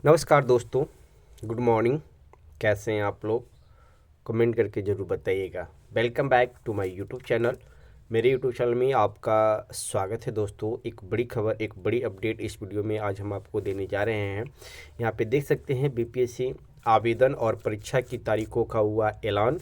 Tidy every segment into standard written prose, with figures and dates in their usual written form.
नमस्कार दोस्तों, good morning. कैसे हैं आप लोग? कमेंट करके ज़रूर बताइएगा। Welcome back to my YouTube channel. मेरे यूट्यूब चैनल में आपका स्वागत है दोस्तों। एक बड़ी खबर, एक बड़ी अपडेट इस वीडियो में आज हम आपको देने जा रहे हैं। यहाँ पे देख सकते हैं बीपीएससी आवेदन और परीक्षा की तारीखों का हुआ ऐलान।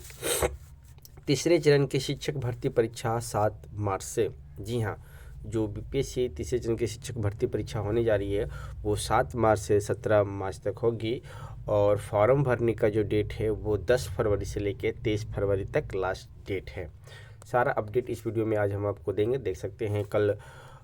तीसरे चरण की शिक्षक भर्ती परीक्षा 7 मार्च से। जी हाँ, जो बीपीएससी तीसरे चरण की शिक्षक भर्ती परीक्षा होने जा रही है वो 7 मार्च से 17 मार्च तक होगी। और फॉर्म भरने का जो डेट है वो 10 फरवरी से लेकर 23 फरवरी तक लास्ट डेट है। सारा अपडेट इस वीडियो में आज हम आपको देंगे। देख सकते हैं कल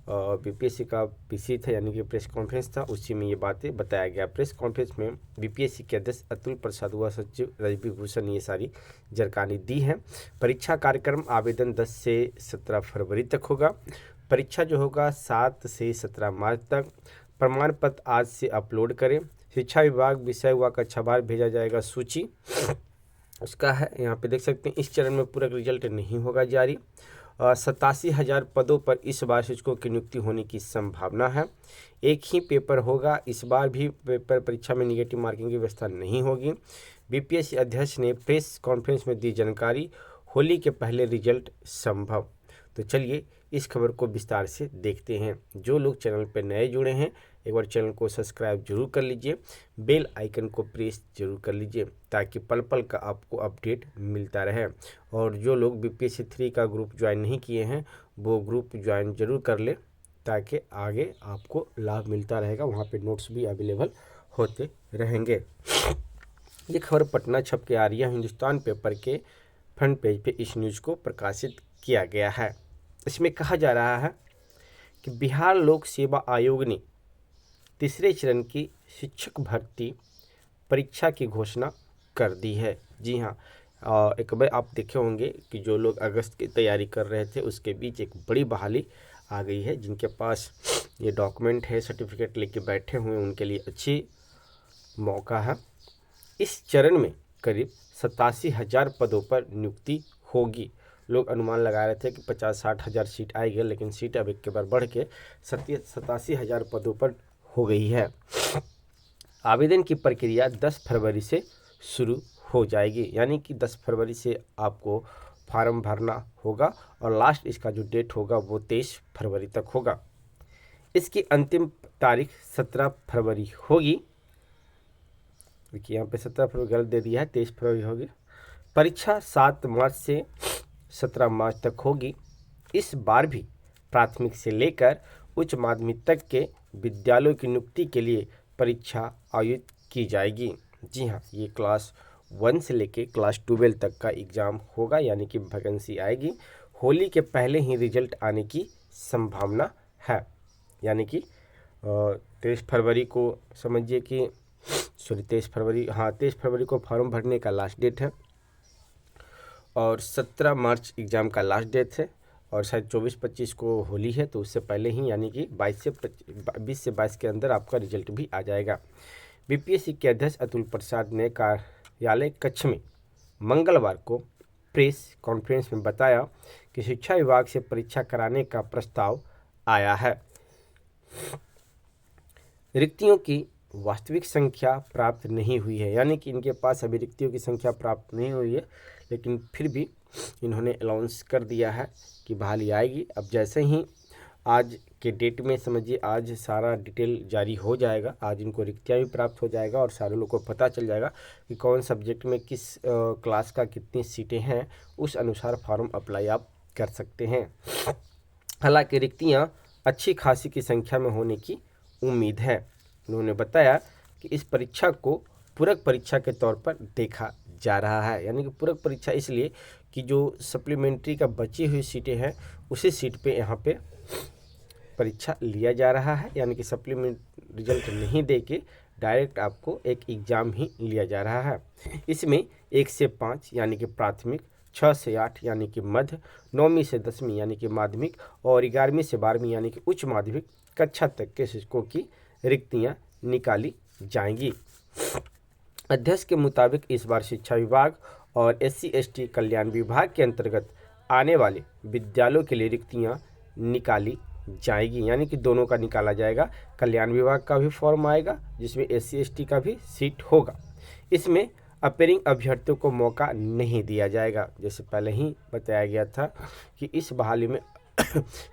बीपीएससी का पीसी था, यानी कि प्रेस कॉन्फ्रेंस था, उसी में ये बातें बताया गया। प्रेस कॉन्फ्रेंस में बीपीएससी के अध्यक्ष अतुल प्रसाद व सचिव राजीव भूषण ने ये सारी जानकारी दी है। परीक्षा कार्यक्रम आवेदन 10 से 17 फरवरी तक होगा। परीक्षा जो होगा 7 से 17 मार्च तक। प्रमाण पत्र आज से अपलोड करें। शिक्षा विभाग विषय व कक्षावार भेजा जाएगा सूची, उसका है। यहाँ पे देख सकते हैं इस चरण में पूरक रिजल्ट नहीं होगा जारी। 87,000 पदों पर इस बार शिक्षकों की नियुक्ति होने की संभावना है। एक ही पेपर होगा, इस बार भी पेपर परीक्षा में निगेटिव मार्किंग की व्यवस्था नहीं होगी। बीपीएससी अध्यक्ष ने प्रेस कॉन्फ्रेंस में दी जानकारी। होली के पहले रिजल्ट संभव। तो चलिए इस खबर को विस्तार से देखते हैं। जो लोग चैनल पर नए जुड़े हैं एक बार चैनल को सब्सक्राइब जरूर कर लीजिए, बेल आइकन को प्रेस जरूर कर लीजिए ताकि पल पल का आपको अपडेट मिलता रहे। और जो लोग बीपीएससी 3 का ग्रुप ज्वाइन नहीं किए हैं वो ग्रुप ज्वाइन जरूर कर ले ताकि आगे आपको लाभ मिलता रहेगा। वहाँ पे नोट्स भी अवेलेबल होते रहेंगे। ये खबर पटना छप के आ रही है। हिंदुस्तान पेपर के फ्रंट पेज पे इस न्यूज़ को प्रकाशित किया गया है। इसमें कहा जा रहा है कि बिहार लोक सेवा आयोग ने तीसरे चरण की शिक्षक भर्ती परीक्षा की घोषणा कर दी है। जी हाँ, एक बार आप देखे होंगे कि जो लोग अगस्त की तैयारी कर रहे थे उसके बीच एक बड़ी बहाली आ गई है। जिनके पास ये डॉक्यूमेंट है, सर्टिफिकेट लेके बैठे हुए, उनके लिए अच्छी मौका है। इस चरण में करीब 87,000 पदों पर नियुक्ति होगी। लोग अनुमान लगा रहे थे कि 50-60 हज़ार सीट आएगी, लेकिन सीट अब एक के बार बढ़ के 87,000 पदों पर हो गई है। आवेदन की प्रक्रिया 10 फरवरी से शुरू हो जाएगी, यानी कि 10 फरवरी से आपको फॉर्म भरना होगा और लास्ट इसका जो डेट होगा वो 23 फरवरी तक होगा। इसकी अंतिम तारीख 17 फरवरी होगी। देखिए यहाँ पे 17 फरवरी गलत दे दिया है, 23 फरवरी होगी। परीक्षा 7 मार्च से 17 मार्च तक होगी। इस बार भी प्राथमिक से लेकर उच्च माध्यमिक तक के विद्यालयों की नियुक्ति के लिए परीक्षा आयोजित की जाएगी। जी हाँ, ये क्लास 1 से लेकर क्लास 12 तक का एग्ज़ाम होगा, यानी कि वैकेंसी आएगी। होली के पहले ही रिजल्ट आने की संभावना है, यानी कि 23 फरवरी को समझिए कि 23 फरवरी, हाँ 23 फरवरी को फॉर्म भरने का लास्ट डेट है और 17 मार्च एग्ज़ाम का लास्ट डेट है। और शायद 24-25 को होली है, तो उससे पहले ही यानी कि 20 से 22 के अंदर आपका रिजल्ट भी आ जाएगा। बीपीएससी के अध्यक्ष अतुल प्रसाद ने कार्यालय कक्ष में मंगलवार को प्रेस कॉन्फ्रेंस में बताया कि शिक्षा विभाग से परीक्षा कराने का प्रस्ताव आया है। रिक्तियों की वास्तविक संख्या प्राप्त नहीं हुई है, यानी कि इनके पास अभी रिक्तियों की संख्या प्राप्त नहीं हुई है, लेकिन फिर भी इन्होंने अनाउंस कर दिया है कि बहाली आएगी। अब जैसे ही आज के डेट में समझिए आज सारा डिटेल जारी हो जाएगा, आज इनको रिक्तियाँ भी प्राप्त हो जाएगा और सारे लोगों को पता चल जाएगा कि कौन सब्जेक्ट में किस क्लास का कितनी सीटें हैं, उस अनुसार फॉर्म अप्लाई आप कर सकते हैं। हालांकि रिक्तियाँ अच्छी खासी की संख्या में होने की उम्मीद है। उन्होंने बताया कि इस परीक्षा को पूरक परीक्षा के तौर पर देखा जा रहा है, यानी कि पूरक परीक्षा इसलिए कि जो सप्लीमेंट्री का बची हुई सीटें हैं उसी सीट पे यहाँ पे परीक्षा लिया जा रहा है, यानी कि सप्लीमेंट रिजल्ट नहीं दे के डायरेक्ट आपको एक एग्ज़ाम ही लिया जा रहा है। इसमें 1 से 5 यानी कि प्राथमिक, 6 से 8 यानी कि मध्य, 9वीं से 10वीं यानी कि माध्यमिक और 11वीं से 12वीं यानी कि उच्च माध्यमिक कक्षा तक के शिक्षकों की रिक्तियां निकाली जाएंगी। अध्यक्ष के मुताबिक इस बार शिक्षा विभाग और SC/ST कल्याण विभाग के अंतर्गत आने वाले विद्यालयों के लिए रिक्तियां निकाली जाएगी, यानी कि दोनों का निकाला जाएगा। कल्याण विभाग का भी फॉर्म आएगा जिसमें SC ST का भी सीट होगा। इसमें अपेयरिंग अभ्यर्थियों को मौका नहीं दिया जाएगा। जैसे पहले ही बताया गया था कि इस बहाली में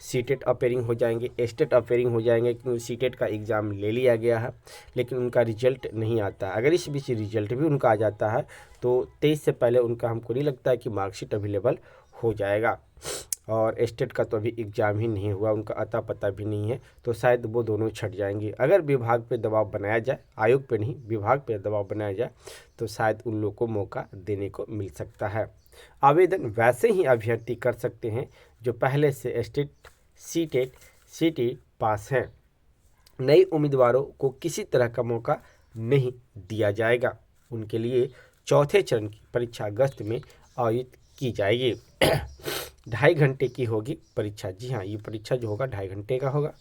सीटेट अपेयरिंग हो जाएंगे, एस्टेट अपेयरिंग हो जाएंगे, क्योंकि सीटेट का एग्ज़ाम ले लिया गया है लेकिन उनका रिजल्ट नहीं आता। अगर इस बीच रिजल्ट भी उनका आ जाता है तो 23 से पहले उनका हमको नहीं लगता है कि मार्कशीट अवेलेबल हो जाएगा। और एस्टेट का तो अभी एग्ज़ाम ही नहीं हुआ, उनका अता पता भी नहीं है, तो शायद वो दोनों छट जाएंगे। अगर विभाग पे दबाव बनाया जाए, आयोग पे नहीं विभाग पे दबाव बनाया जाए, तो शायद उन लोगों को मौका देने को मिल सकता है। आवेदन वैसे ही अभ्यर्थी कर सकते हैं जो पहले से एस्टेट, सीटेट, सीटी पास हैं। नए उम्मीदवारों को किसी तरह का मौका नहीं दिया जाएगा। उनके लिए चौथे चरण की परीक्षा अगस्त में आयोजित की जाएगी। 2.5 घंटे की होगी परीक्षा। जी हाँ, ये परीक्षा जो होगा 2.5 घंटे का होगा।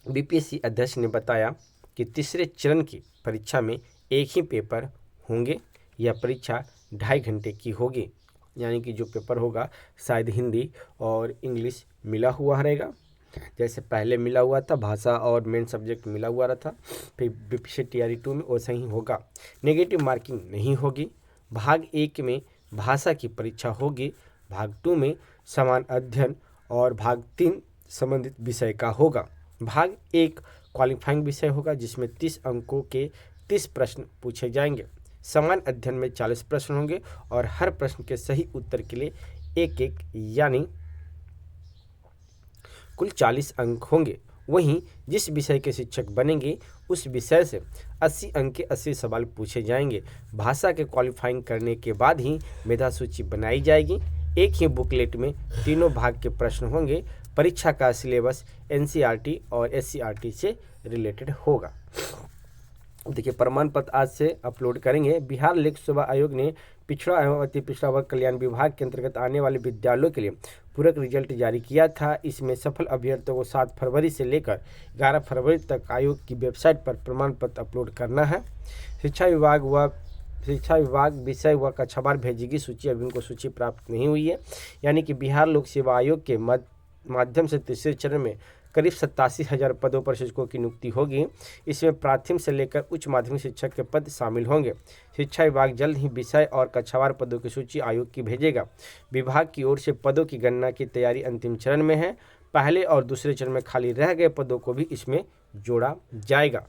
BPSC अध्यक्ष ने बताया कि तीसरे चरण की परीक्षा में एक ही पेपर होंगे। यह परीक्षा 2.5 घंटे की होगी, यानी कि जो पेपर होगा शायद हिंदी और इंग्लिश मिला हुआ रहेगा। जैसे पहले मिला हुआ था, भाषा और मेन सब्जेक्ट मिला हुआ रहा था, फिर BPSC TRE 2 में वैसा ही होगा। नेगेटिव मार्किंग नहीं होगी। भाग 1 में भाषा की परीक्षा होगी, भाग 2 में समान अध्ययन और भाग 3 संबंधित विषय का होगा। भाग 1 क्वालिफाइंग विषय होगा जिसमें 30 अंकों के 30 प्रश्न पूछे जाएंगे। समान अध्ययन में 40 प्रश्न होंगे और हर प्रश्न के सही उत्तर के लिए एक यानी कुल 40 अंक होंगे। वहीं जिस विषय के शिक्षक बनेंगे उस विषय से 80 अंक के 80 सवाल पूछे जाएंगे। भाषा के क्वालिफाइंग करने के बाद ही मेधा सूची बनाई जाएगी। एक ही बुकलेट में तीनों भाग के प्रश्न होंगे। परीक्षा का सिलेबस NCERT और SCERT से रिलेटेड होगा। देखिए, प्रमाण पत्र आज से अपलोड करेंगे। बिहार लोक सेवा आयोग ने पिछड़ा एवं अति पिछड़ा वर्ग कल्याण विभाग के अंतर्गत आने वाले विद्यालयों के लिए पूरक रिजल्ट जारी किया था। इसमें सफल अभ्यर्थियों को 7 फरवरी से लेकर 11 फरवरी तक आयोग की वेबसाइट पर प्रमाण पत्र अपलोड करना है। शिक्षा विभाग विषय व कक्षावार भेजेगी सूची। अभी उनको सूची प्राप्त नहीं हुई है, यानी कि बिहार लोक सेवा आयोग के माध्यम से तीसरे चरण में करीब 87,000 पदों पर शिक्षकों की नियुक्ति होगी। इसमें प्राथमिक से लेकर उच्च माध्यमिक शिक्षक के पद शामिल होंगे। शिक्षा विभाग जल्द ही विषय और कक्षावार पदों की सूची आयोग की भेजेगा। विभाग की ओर से पदों की गणना की तैयारी अंतिम चरण में है। पहले और दूसरे चरण में खाली रह गए पदों को भी इसमें जोड़ा जाएगा।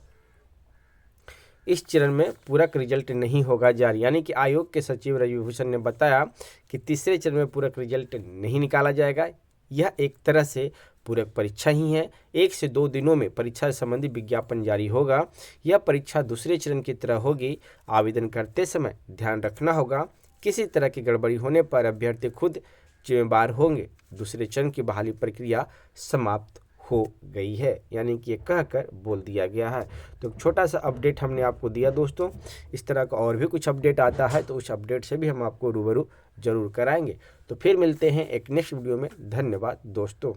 इस चरण में पूरक रिजल्ट नहीं होगा जारी, यानी कि आयोग के सचिव रवि भूषण ने बताया कि तीसरे चरण में पूरक रिजल्ट नहीं निकाला जाएगा। यह एक तरह से पूरक परीक्षा ही है। 1 से 2 दिनों में परीक्षा संबंधी विज्ञापन जारी होगा। यह परीक्षा दूसरे चरण की तरह होगी। आवेदन करते समय ध्यान रखना होगा, किसी तरह की गड़बड़ी होने पर अभ्यर्थी खुद जिम्मेदार होंगे। दूसरे चरण की बहाली प्रक्रिया समाप्त हो गई है, यानी कि ये कहकर बोल दिया गया है। तो छोटा सा अपडेट हमने आपको दिया दोस्तों। इस तरह का और भी कुछ अपडेट आता है तो उस अपडेट से भी हम आपको रूबरू जरूर कराएंगे। तो फिर मिलते हैं एक नेक्स्ट वीडियो में। धन्यवाद दोस्तों।